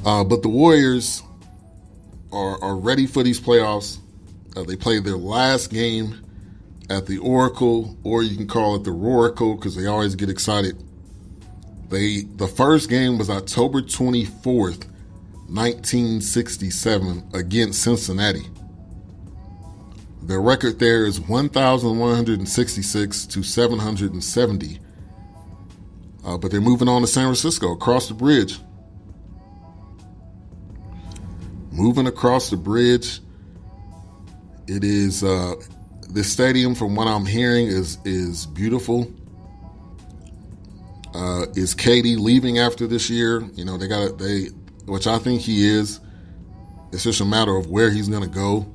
But the Warriors are ready for these playoffs. They played their last game at the Oracle, or you can call it the Roracle because they always get excited. The first game was October 24th, 1967 against Cincinnati. Their record there is 1,166 to 770. But they're moving on to San Francisco across the bridge. Moving across the bridge. It is this stadium, from what I'm hearing, is beautiful. Is KD leaving after this year? You know, which I think he is. It's just a matter of where he's going to go.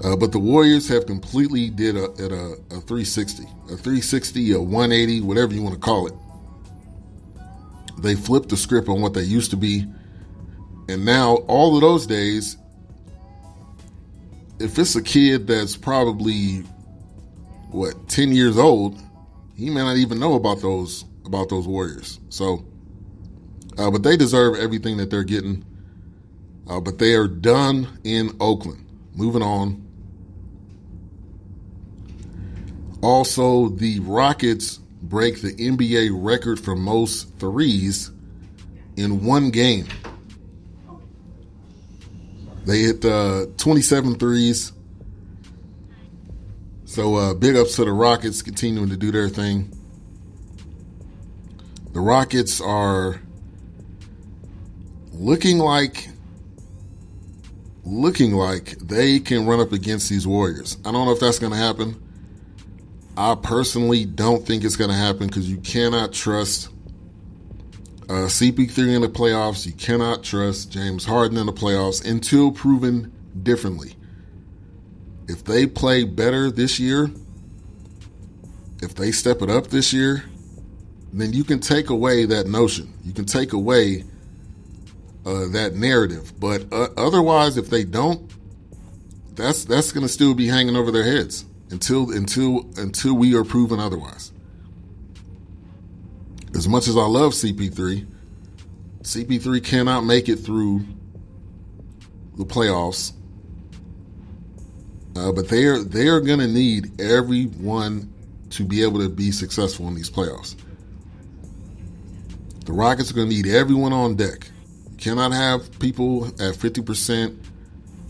But the Warriors have completely did a 360, a 360, a 180, whatever you want to call it. They flipped the script on what they used to be. And now all of those days, if it's a kid that's probably, 10 years old, he may not even know about those Warriors. So, but they deserve everything that they're getting. But they are done in Oakland. Moving on. Also, the Rockets break the NBA record for most threes in one game. They hit 27 threes. So big ups to the Rockets continuing to do their thing. The Rockets are looking like they can run up against these Warriors. I don't know if that's going to happen. I personally don't think it's going to happen because you cannot trust CP3 in the playoffs. You cannot trust James Harden in the playoffs until proven differently. If they play better this year, if they step it up this year, then you can take away that notion. You can take away that narrative. But otherwise, if they don't, that's going to still be hanging over their heads until we are proven otherwise. As much as I love CP3 cannot make it through the playoffs. But they are going to need everyone to be able to be successful in these playoffs. The Rockets are going to need everyone on deck. You cannot have people at 50%. You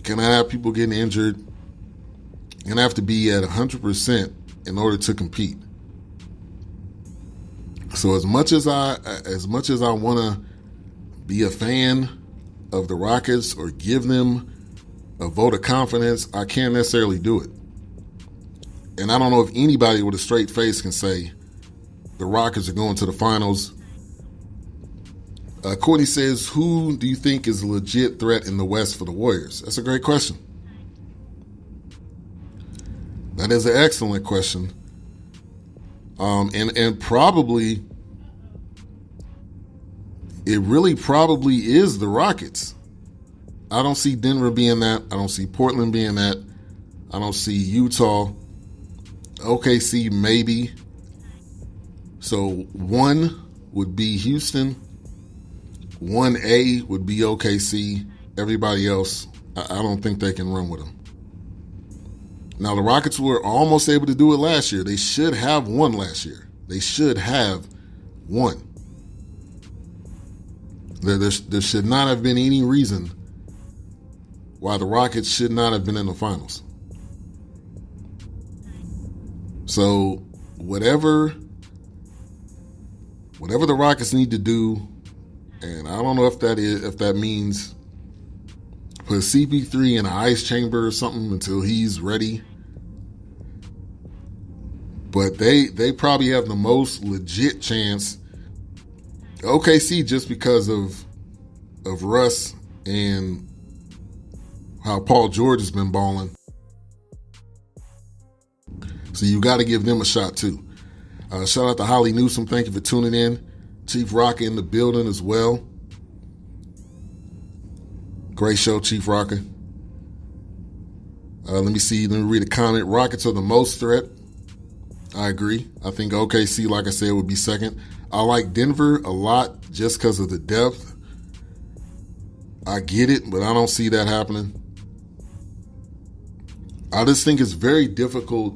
cannot have people getting injured. You're going to have to be at 100% in order to compete. So as much as I want to be a fan of the Rockets or give them a vote of confidence, I can't necessarily do it. And I don't know if anybody with a straight face can say the Rockets are going to the finals. Courtney says, who do you think is a legit threat in the West for the Warriors? That's a great question. That is an excellent question. And probably, it really probably is the Rockets. I don't see Denver being that. I don't see Portland being that. I don't see Utah. OKC maybe. So 1 would be Houston. 1A would be OKC. Everybody else, I don't think they can run with them. Now, the Rockets were almost able to do it last year. They should have won last year. They should have won. There should not have been any reason why the Rockets should not have been in the finals. So whatever the Rockets need to do, and I don't know if that means put CP3 in an ice chamber or something until he's ready. But they probably have the most legit chance. OKC, just because of Russ and how Paul George has been balling. So you got to give them a shot too. Shout out to Holly Newsom. Thank you for tuning in. Chief Rocker in the building as well. Great show, Chief Rocker. Let me read a comment. Rockets are the most threat. I agree. I think OKC, like I said, would be second. I like Denver a lot just because of the depth. I get it, but I don't see that happening. I just think it's very difficult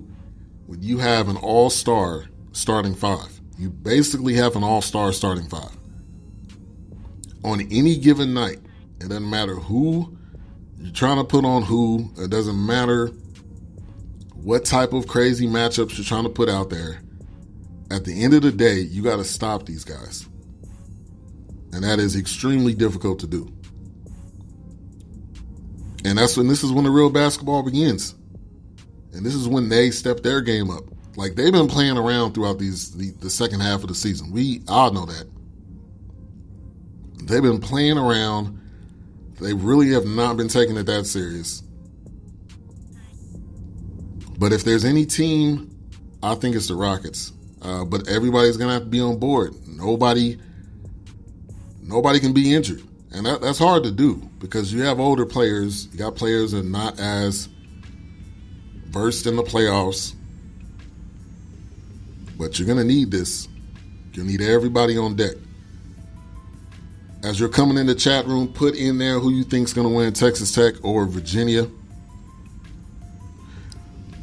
when you have an all-star starting five. You basically have an all-star starting five. On any given night, it doesn't matter who you're trying to put on who. It doesn't matter what type of crazy matchups you're trying to put out there. At the end of the day, you got to stop these guys. And that is extremely difficult to do. And this is when the real basketball begins. And this is when they step their game up. Like, they've been playing around throughout the second half of the season. We all know that. They've been playing around. They really have not been taking it that serious. But if there's any team, I think it's the Rockets. But everybody's going to have to be on board. Nobody can be injured. And that's hard to do because you have older players. You got players that are not as versed in the playoffs. But you're going to need this. You'll need everybody on deck. As you're coming in the chat room, put in there who you think is going to win, Texas Tech or Virginia.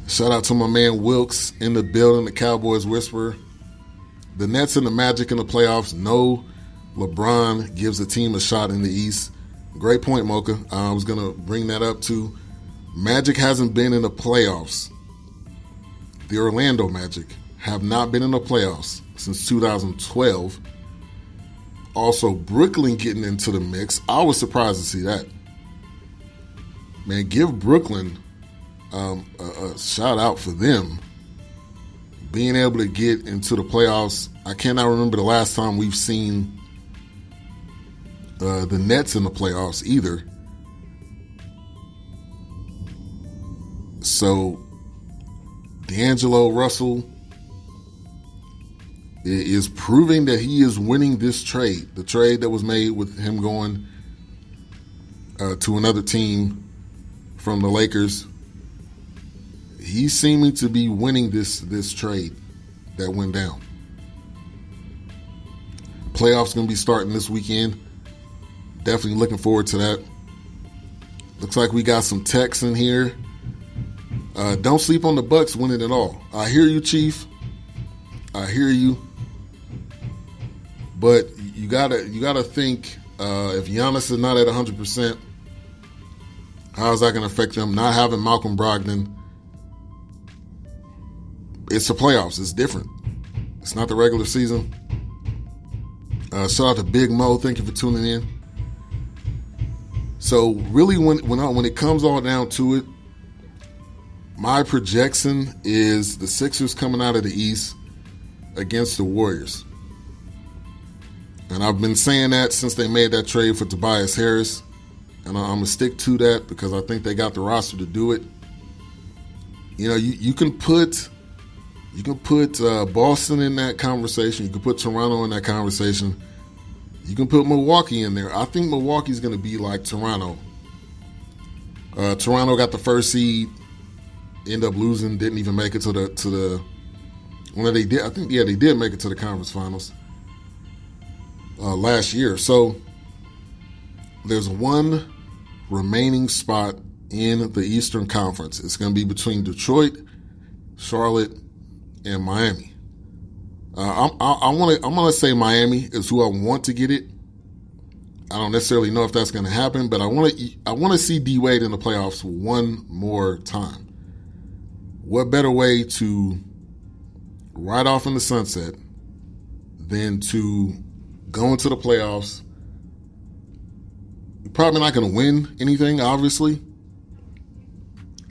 Shout out to my man Wilkes in the building, the Cowboys Whisperer. The Nets and the Magic in the playoffs. No, LeBron gives the team a shot in the East. Great point, Mocha. I was going to bring that up too. Magic hasn't been in the playoffs. The Orlando Magic have not been in the playoffs since 2012. Also, Brooklyn getting into the mix. I was surprised to see that. Man, give Brooklyn a shout out for them being able to get into the playoffs. I cannot remember the last time we've seen the Nets in the playoffs either. So, D'Angelo Russell is proving that he is winning this trade. The trade that was made with him going to another team from the Lakers. He's seeming to be winning this trade that went down. Playoffs going to be starting this weekend. Definitely looking forward to that. Looks like we got some texts in here. Don't sleep on the Bucks winning it all. I hear you, Chief. I hear you. But you gotta think if Giannis is not at 100%, how is that going to affect them? Not having Malcolm Brogdon. It's the playoffs. It's different. It's not the regular season. Shout out to Big Mo. Thank you for tuning in. So really, when it comes all down to it, my projection is the Sixers coming out of the East against the Warriors. And I've been saying that since they made that trade for Tobias Harris. And I'm going to stick to that because I think they got the roster to do it. You know, you can put Boston in that conversation. You can put Toronto in that conversation. You can put Milwaukee in there. I think Milwaukee's going to be like Toronto. Toronto got the first seed, ended up losing, didn't even make it to the well, they did. I think they did make it to the conference finals last year. So there's one remaining spot in the Eastern Conference. It's going to be between Detroit, Charlotte, and Miami. I'm going to say Miami is who I want to get it. I don't necessarily know if that's going to happen, but I want to see D Wade in the playoffs one more time. What better way to ride off in the sunset than to go into the playoffs? You're probably not going to win anything, obviously,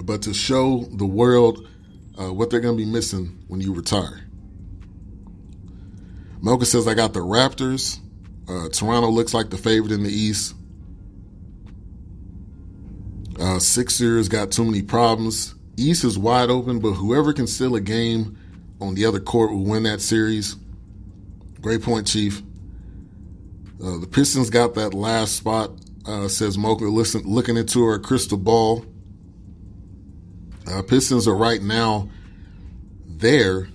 but to show the world what they're going to be missing when you retire. Mocha says, I got the Raptors. Toronto looks like the favorite in the East. Sixers got too many problems. East is wide open, but whoever can steal a game on the other court will win that series. Great point, Chief. The Pistons got that last spot, says Mocha, looking into her crystal ball. Pistons are right now there,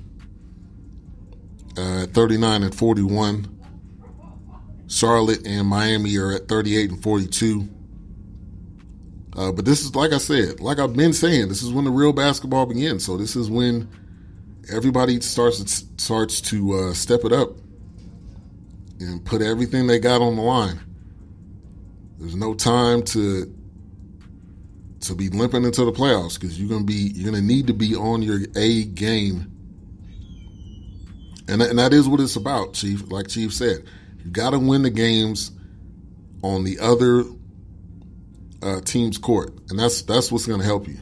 at 39 and 41. Charlotte and Miami are at 38 and 42. But this is, like I said, like I've been saying, this is when the real basketball begins. So this is when everybody starts to step it up and put everything they got on the line. There's no time to be limping into the playoffs, because you're gonna need to be on your A game, and that is what it's about, Chief. Like Chief said, you got to win the games on the other team's court, and that's what's going to help you.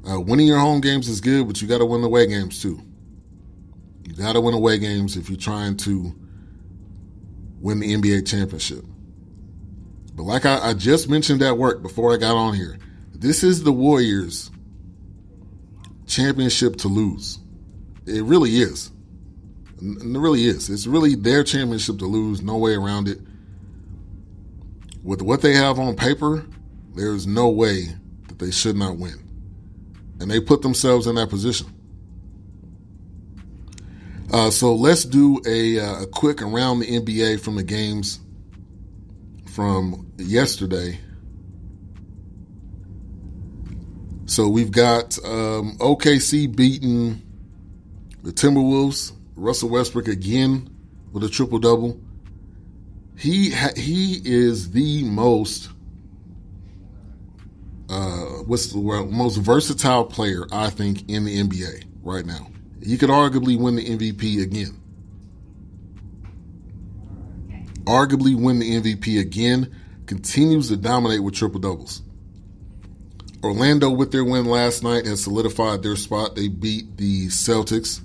Winning your home games is good, but you got to win the away games too. You got to win away games if you're trying to win the NBA championship. But like I just mentioned at work before I got on here, this is the Warriors' championship to lose. It really is. It really is. It's really their championship to lose. No way around it. With what they have on paper, there's no way that they should not win. And they put themselves in that position. So let's do a quick around the NBA from the games from yesterday. So we've got OKC beating the Timberwolves. Russell Westbrook again with a triple-double. He is the most most versatile player, I think, in the NBA right now. He could arguably win the MVP again. Continues to dominate with triple-doubles. Orlando, with their win last night, has solidified their spot. They beat the Celtics.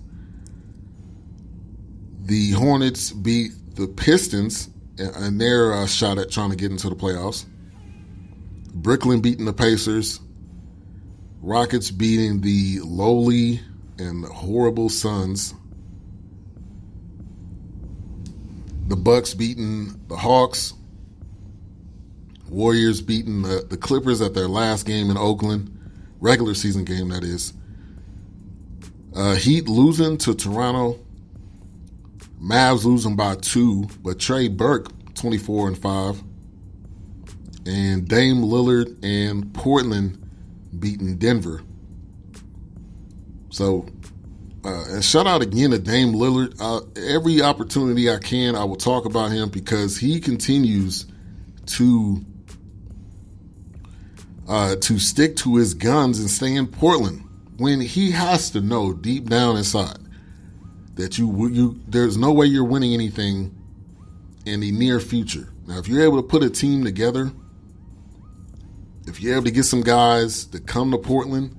The Hornets beat the Pistons in their shot at trying to get into the playoffs. Brooklyn beating the Pacers. Rockets beating the lowly and horrible Suns. The Bucks beating the Hawks. Warriors beating the Clippers at their last game in Oakland. Regular season game, that is. Heat losing to Toronto. Mavs losing by 2, but Trey Burke 24 and 5. And Dame Lillard and Portland beating Denver. So, and shout out again to Dame Lillard. Every opportunity I can, I will talk about him, because he continues to stick to his guns and stay in Portland when he has to know deep down inside that there's no way you're winning anything in the near future. Now, if you're able to put a team together, if you're able to get some guys to come to Portland,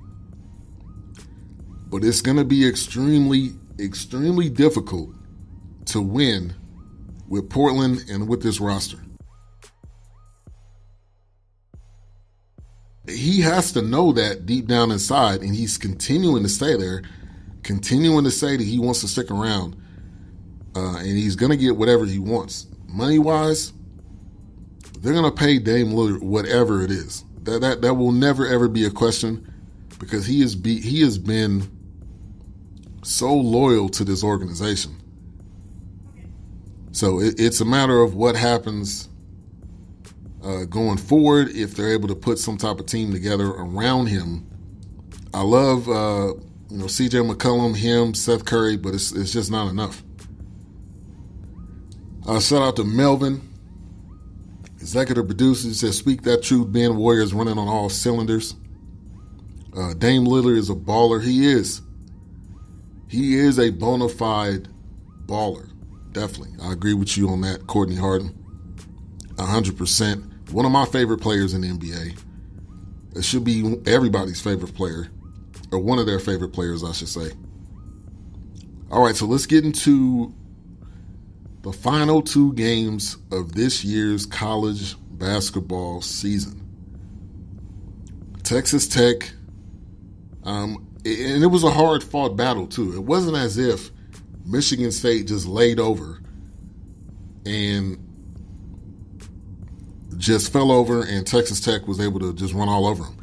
but it's going to be extremely, extremely difficult to win with Portland and with this roster. He has to know that deep down inside, and he's continuing to stay there, continuing to say that he wants to stick around, and he's going to get whatever he wants. Money-wise, they're going to pay Dame Lillard whatever it is. That will never, ever be a question, because he has been so loyal to this organization. So it's a matter of what happens going forward, if they're able to put some type of team together around him. I love C.J. McCollum, him, Seth Curry, but it's just not enough. Shout out to Melvin, executive producer. He says, "Speak that truth, Ben. Warriors running on all cylinders." Dame Lillard is a baller. He is. He is a bona fide baller. Definitely. I agree with you on that, Courtney Harden. 100%. One of my favorite players in the NBA. It should be everybody's favorite player, or one of their favorite players, I should say. All right, so let's get into the final 2 games of this year's college basketball season. Texas Tech, and it was a hard-fought battle, too. It wasn't as if Michigan State just laid over and just fell over and Texas Tech was able to just run all over them.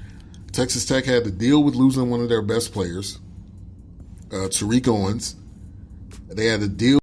Texas Tech had to deal with losing one of their best players, Tariq Owens. They had to deal